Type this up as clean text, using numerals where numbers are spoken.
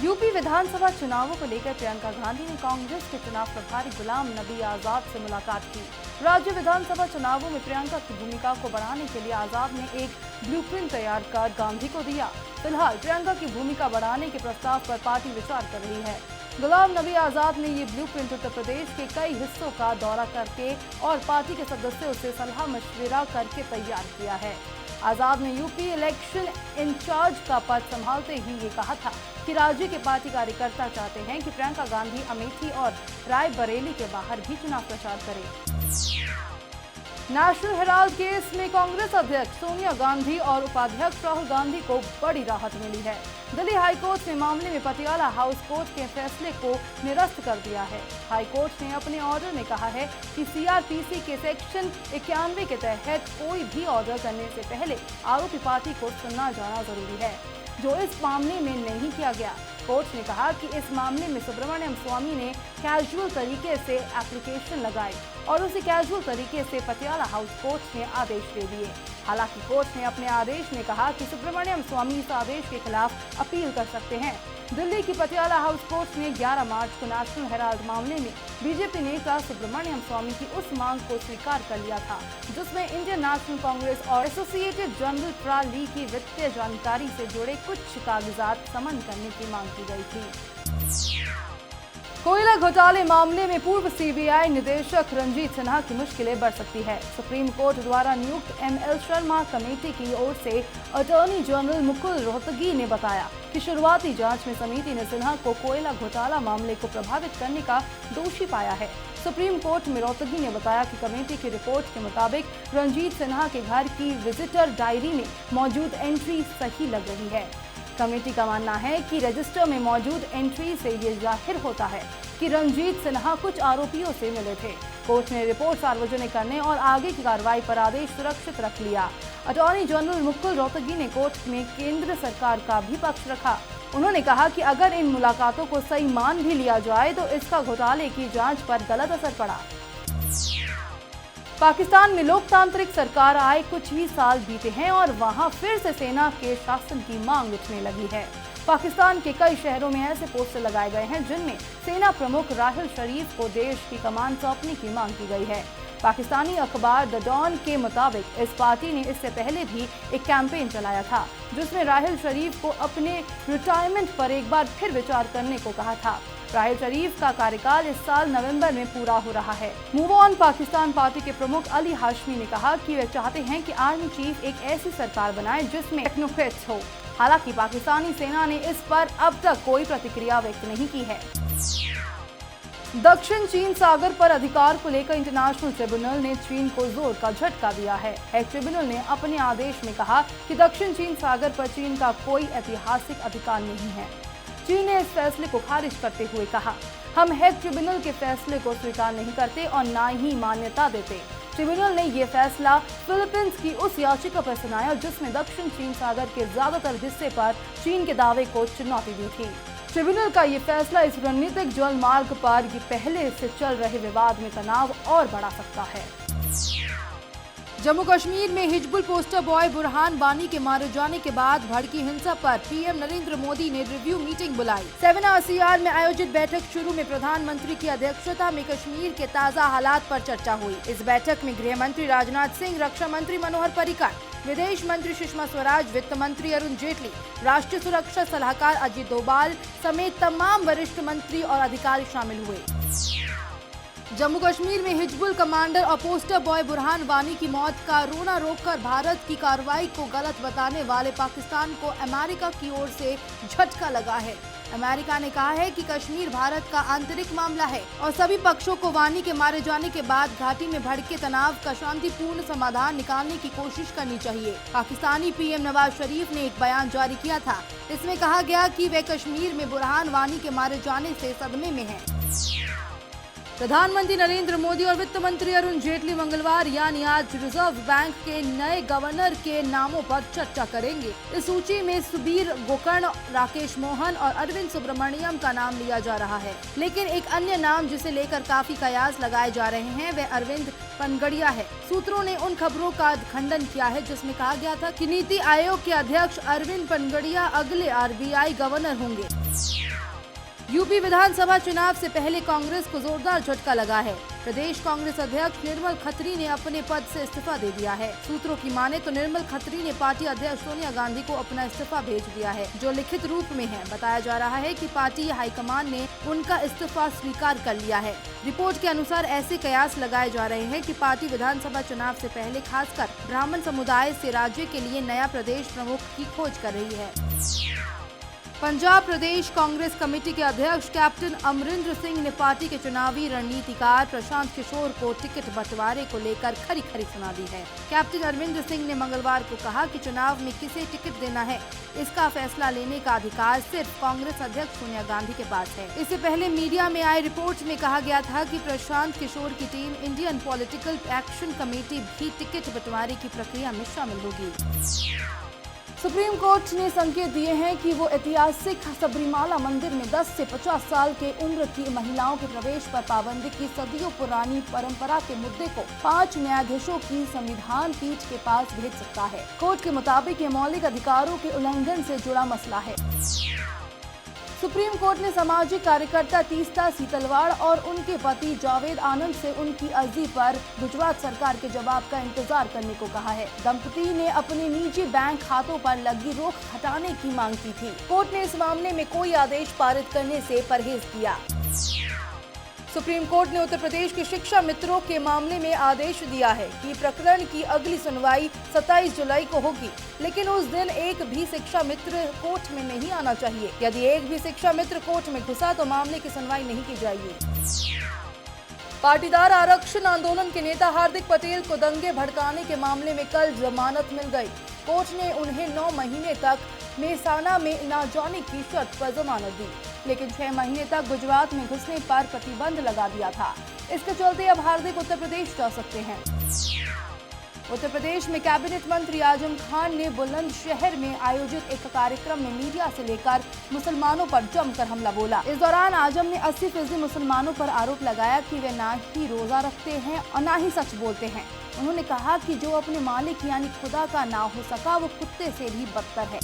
UP विधानसभा चुनावों को लेकर प्रियंका गांधी ने कांग्रेस के चुनाव प्रभारी गुलाम नबी आजाद से मुलाकात की। राज्य विधानसभा चुनावों में प्रियंका की भूमिका को बढ़ाने के लिए आजाद ने एक ब्लूप्रिंट तैयार कर गांधी को दिया। फिलहाल प्रियंका की भूमिका बढ़ाने के प्रस्ताव पर पार्टी विचार कर रही है। गुलाम नबी आजाद ने ये ब्लूप्रिंट उत्तर प्रदेश के कई हिस्सों का दौरा करके और पार्टी के सदस्यों से सलाह मशविरा करके तैयार किया है। आजाद ने यूपी इलेक्शन इंचार्ज का पद संभालते ही ये कहा था कि राज्य के पार्टी कार्यकर्ता चाहते हैं कि प्रियंका गांधी अमेठी और रायबरेली के बाहर भी चुनाव प्रचार करें। नेशनल हेराल्ड केस में कांग्रेस अध्यक्ष सोनिया गांधी और उपाध्यक्ष राहुल गांधी को बड़ी राहत मिली है। दिल्ली हाईकोर्ट ने मामले में पटियाला हाउस कोर्ट के फैसले को निरस्त कर दिया है। हाईकोर्ट ने अपने ऑर्डर में कहा है कि सीआरपीसी के सेक्शन 91 के तहत कोई भी ऑर्डर करने से पहले आरोपी पार्टी को सुनना जाना जरूरी है, जो इस मामले में नहीं किया गया। कोर्ट ने कहा कि इस मामले में सुब्रमण्यम स्वामी ने कैजुअल तरीके से एप्लीकेशन लगाई और उसी कैजुअल तरीके से पटियाला हाउस कोर्ट ने आदेश दे दिए। हालांकि कोर्ट ने अपने आदेश में कहा कि सुब्रमण्यम स्वामी इस आदेश के खिलाफ अपील कर सकते हैं। दिल्ली की पटियाला हाउस कोर्ट ने 11 मार्च को नेशनल हेराल्ड मामले में बीजेपी नेता सुब्रमण्यम स्वामी की उस मांग को स्वीकार कर लिया था, जिसमें इंडियन नेशनल कांग्रेस और एसोसिएटेड जर्नल ट्रा-ली की वित्तीय जानकारी से जुड़े कुछ कागजात समन करने की मांग की गई थी। कोयला घोटाले मामले में पूर्व सीबीआई निदेशक रंजीत सिन्हा की मुश्किलें बढ़ सकती है। सुप्रीम कोर्ट द्वारा नियुक्त एमएल शर्मा कमेटी की ओर से अटॉर्नी जनरल मुकुल रोहतगी ने बताया कि शुरुआती जांच में समिति ने सिन्हा को कोयला घोटाला मामले को प्रभावित करने का दोषी पाया है। सुप्रीम कोर्ट में रोहतगी ने बताया कि कमेटी की रिपोर्ट के मुताबिक रंजीत सिन्हा के घर की विजिटर डायरी में मौजूद एंट्री सही लग रही है। कमेटी का मानना है कि रजिस्टर में मौजूद एंट्री से ये जाहिर होता है कि रंजीत सिन्हा कुछ आरोपियों से मिले थे। कोर्ट ने रिपोर्ट सार्वजनिक करने और आगे की कार्रवाई पर आदेश सुरक्षित रख लिया। अटॉर्नी जनरल मुकुल रोहतगी ने कोर्ट में केंद्र सरकार का भी पक्ष रखा। उन्होंने कहा कि अगर इन मुलाकातों को सही मान भी लिया जाए तो इसका घोटाले की जांच पर गलत असर पड़ा। पाकिस्तान में लोकतांत्रिक सरकार आए कुछ ही साल बीते हैं और वहां फिर से सेना के शासन की मांग उठने लगी है। पाकिस्तान के कई शहरों में ऐसे पोस्टर लगाए गए हैं जिनमें सेना प्रमुख राहिल शरीफ को देश की कमान सौंपने की मांग की गई है। पाकिस्तानी अखबार द डॉन के मुताबिक इस पार्टी ने इससे पहले भी एक कैंपेन चलाया था जिसमें राहिल शरीफ को अपने रिटायरमेंट पर एक बार फिर विचार करने को कहा था। राहिल शरीफ का कार्यकाल इस साल नवंबर में पूरा हो रहा है। मूव ऑन पाकिस्तान पार्टी के प्रमुख अली हाशमी ने कहा कि वे चाहते हैं कि आर्मी चीफ एक ऐसी सरकार बनाए जिसमें टेक्नोक्रेट्स हो। हालांकि पाकिस्तानी सेना ने इस पर अब तक कोई प्रतिक्रिया व्यक्त नहीं की है। दक्षिण चीन सागर पर अधिकार को लेकर इंटरनेशनल ट्रिब्यूनल ने चीन को जोर का झटका दिया है। ट्रिब्यूनल ने अपने आदेश में कहा कि दक्षिण चीन सागर पर चीन का कोई ऐतिहासिक अधिकार नहीं है। चीन ने इस फैसले को खारिज करते हुए कहा, हम हेग ट्रिब्यूनल के फैसले को स्वीकार नहीं करते और न ही मान्यता देते। ट्रिब्यूनल ने यह फैसला फिलीपींस की उस याचिका पर सुनाया जिसमें दक्षिण चीन सागर के ज्यादातर हिस्से पर चीन के दावे को चुनौती दी थी। ट्रिब्यूनल का ये फैसला इस रणनीतिक जल मार्ग पर ये पहले से चल रहे विवाद में तनाव और बढ़ा सकता है। जम्मू कश्मीर में हिजबुल पोस्टर बॉय बुरहान वानी के मारे जाने के बाद भड़की हिंसा पर पीएम नरेंद्र मोदी ने रिव्यू मीटिंग बुलाई। 7RCR में आयोजित बैठक शुरू में प्रधानमंत्री की अध्यक्षता में कश्मीर के ताज़ा हालात पर चर्चा हुई। इस बैठक में गृह मंत्री राजनाथ सिंह, रक्षा मंत्री मनोहर पर्रिकर, विदेश मंत्री सुषमा स्वराज, वित्त मंत्री अरुण जेटली, राष्ट्रीय सुरक्षा सलाहकार अजीत डोभाल समेत तमाम वरिष्ठ मंत्री और अधिकारी शामिल हुए। जम्मू कश्मीर में हिजबुल कमांडर और पोस्टर बॉय बुरहान वानी की मौत का रोना रोककर भारत की कार्रवाई को गलत बताने वाले पाकिस्तान को अमेरिका की ओर से झटका लगा है। अमेरिका ने कहा है कि कश्मीर भारत का आंतरिक मामला है और सभी पक्षों को वानी के मारे जाने के बाद घाटी में भड़के तनाव का शांतिपूर्ण समाधान निकालने की कोशिश करनी चाहिए। पाकिस्तानी पीएम नवाज शरीफ ने एक बयान जारी किया था। इसमें कहा गया कि वे कश्मीर में बुरहान वानी के मारे जाने से सदमे में हैं। प्रधानमंत्री नरेंद्र मोदी और वित्त मंत्री अरुण जेटली मंगलवार यानी आज रिजर्व बैंक के नए गवर्नर के नामों पर चर्चा करेंगे। इस सूची में सुबीर गोकर्ण, राकेश मोहन और अरविंद सुब्रमण्यम का नाम लिया जा रहा है, लेकिन एक अन्य नाम जिसे लेकर काफी कयास लगाए जा रहे हैं वह अरविंद पनगड़िया है। सूत्रों ने उन खबरों का खंडन किया है जिसमें कहा गया था कि नीति आयोग के अध्यक्ष अरविंद पनगड़िया अगले RBI गवर्नर होंगे। यूपी विधानसभा चुनाव से पहले कांग्रेस को जोरदार झटका लगा है। प्रदेश कांग्रेस अध्यक्ष निर्मल खत्री ने अपने पद से इस्तीफा दे दिया है। सूत्रों की माने तो निर्मल खत्री ने पार्टी अध्यक्ष सोनिया गांधी को अपना इस्तीफा भेज दिया है, जो लिखित रूप में है। बताया जा रहा है कि पार्टी हाईकमान ने उनका इस्तीफा स्वीकार कर लिया है। रिपोर्ट के अनुसार ऐसे कयास लगाए जा रहे हैं कि पार्टी विधानसभा चुनाव से पहले खासकर ब्राह्मण समुदाय से राज्य के लिए नया प्रदेश प्रमुख की खोज कर रही है। पंजाब प्रदेश कांग्रेस कमेटी के अध्यक्ष कैप्टन अमरिंदर सिंह ने पार्टी के चुनावी रणनीतिकार प्रशांत किशोर को टिकट बंटवारे को लेकर खरी खरी सुना दी है। कैप्टन अमरिंदर सिंह ने मंगलवार को कहा कि चुनाव में किसे टिकट देना है, इसका फैसला लेने का अधिकार सिर्फ कांग्रेस अध्यक्ष सोनिया गांधी के पास है। इससे पहले मीडिया में आई रिपोर्ट में कहा गया था कि प्रशांत किशोर की team Indian political action committee भी टिकट बंटवारे की प्रक्रिया में शामिल होगी। सुप्रीम कोर्ट ने संकेत दिए हैं कि वो ऐतिहासिक सबरीमाला मंदिर में 10 से 50 साल के उम्र की महिलाओं के प्रवेश पर पाबंदी की सदियों पुरानी परंपरा के मुद्दे को 5 न्यायाधीशों की संविधान पीठ के पास भेज सकता है। कोर्ट के मुताबिक ये मौलिक अधिकारों के उल्लंघन से जुड़ा मसला है। सुप्रीम कोर्ट ने सामाजिक कार्यकर्ता तीस्ता सीतलवाड़ और उनके पति जावेद आनंद से उनकी अर्जी पर गुजरात सरकार के जवाब का इंतजार करने को कहा है। दंपति ने अपने निजी बैंक खातों पर लगी रोक हटाने की मांग की थी। कोर्ट ने इस मामले में कोई आदेश पारित करने से परहेज किया। सुप्रीम कोर्ट ने उत्तर प्रदेश के शिक्षा मित्रों के मामले में आदेश दिया है कि प्रकरण की अगली सुनवाई 27 जुलाई को होगी, लेकिन उस दिन एक भी शिक्षा मित्र कोर्ट में नहीं आना चाहिए। यदि एक भी शिक्षा मित्र कोर्ट में घुसा तो मामले की सुनवाई नहीं की जाएगी। पाटीदार आरक्षण आंदोलन के नेता हार्दिक पटेल को दंगे भड़काने के मामले में कल जमानत मिल गई। कोर्ट ने उन्हें 9 महीने तक मेहसाना में न जाने की शर्त पर जमानत दी, लेकिन 6 महीने तक गुजरात में घुसने पर प्रतिबंध लगा दिया था। इसके चलते अब हार्दिक उत्तर प्रदेश जा सकते हैं। उत्तर प्रदेश में कैबिनेट मंत्री आजम खान ने बुलंदशहर में आयोजित एक कार्यक्रम में मीडिया से लेकर मुसलमानों पर जमकर हमला बोला। इस दौरान आजम ने 80% मुसलमानों पर आरोप लगाया कि वे ना ही रोजा रखते हैं और ना ही सच बोलते हैं। उन्होंने कहा कि जो अपने मालिक यानी खुदा का ना हो सका वो कुत्ते से भी बदतर है।